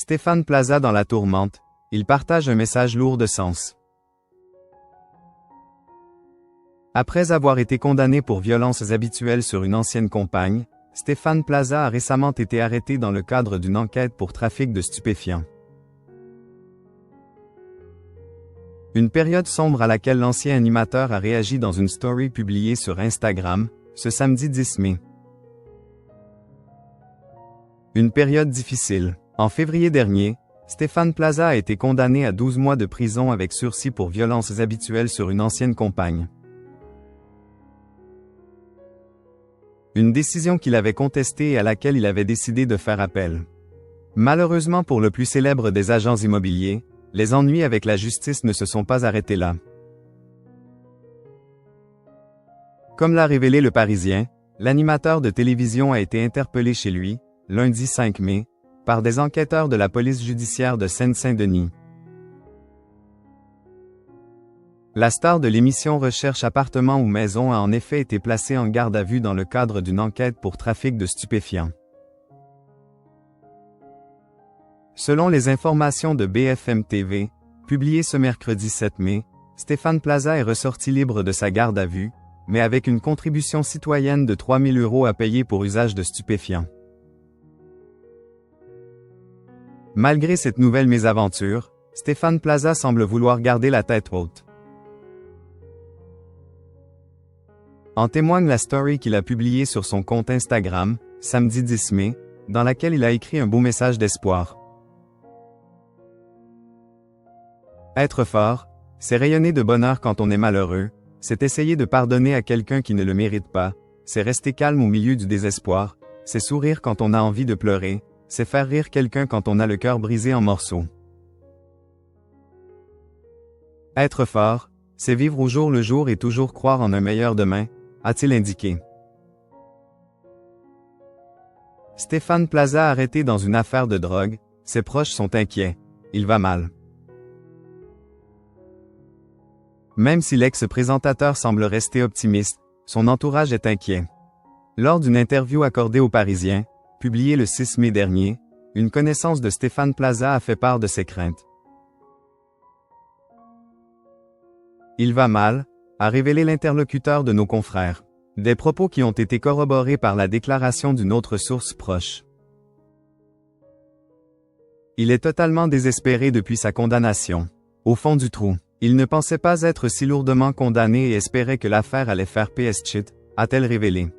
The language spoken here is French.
Stéphane Plaza dans la tourmente, il partage un message lourd de sens. Après avoir été condamné pour violences habituelles sur une ancienne compagne, Stéphane Plaza a récemment été arrêté dans le cadre d'une enquête pour trafic de stupéfiants. Une période sombre à laquelle l'ancien animateur a réagi dans une story publiée sur Instagram, ce samedi 10 mai. Une période difficile. En février dernier, Stéphane Plaza a été condamné à 12 mois de prison avec sursis pour violences habituelles sur une ancienne compagne. Une décision qu'il avait contestée et à laquelle il avait décidé de faire appel. Malheureusement pour le plus célèbre des agents immobiliers, les ennuis avec la justice ne se sont pas arrêtés là. Comme l'a révélé Le Parisien, l'animateur de télévision a été interpellé chez lui, lundi 5 mai, par des enquêteurs de la police judiciaire de Seine-Saint-Denis. La star de l'émission Recherche appartement ou maison a en effet été placée en garde à vue dans le cadre d'une enquête pour trafic de stupéfiants. Selon les informations de BFM TV, publiées ce mercredi 7 mai, Stéphane Plaza est ressorti libre de sa garde à vue, mais avec une contribution citoyenne de 3 000 € à payer pour usage de stupéfiants. Malgré cette nouvelle mésaventure, Stéphane Plaza semble vouloir garder la tête haute. En témoigne la story qu'il a publiée sur son compte Instagram, samedi 10 mai, dans laquelle il a écrit un beau message d'espoir. Être fort, c'est rayonner de bonheur quand on est malheureux, c'est essayer de pardonner à quelqu'un qui ne le mérite pas, c'est rester calme au milieu du désespoir, c'est sourire quand on a envie de pleurer, c'est faire rire quelqu'un quand on a le cœur brisé en morceaux. Être fort, c'est vivre au jour le jour et toujours croire en un meilleur demain, a-t-il indiqué. Stéphane Plaza arrêté dans une affaire de drogue, ses proches sont inquiets, il va mal. Même si l'ex-présentateur semble rester optimiste, son entourage est inquiet. Lors d'une interview accordée aux Parisiens, publiée le 6 mai dernier, une connaissance de Stéphane Plaza a fait part de ses craintes. Il va mal, a révélé l'interlocuteur de nos confrères. Des propos qui ont été corroborés par la déclaration d'une autre source proche. Il est totalement désespéré depuis sa condamnation. Au fond du trou, il ne pensait pas être si lourdement condamné et espérait que l'affaire allait faire PS-chit, a-t-elle révélé.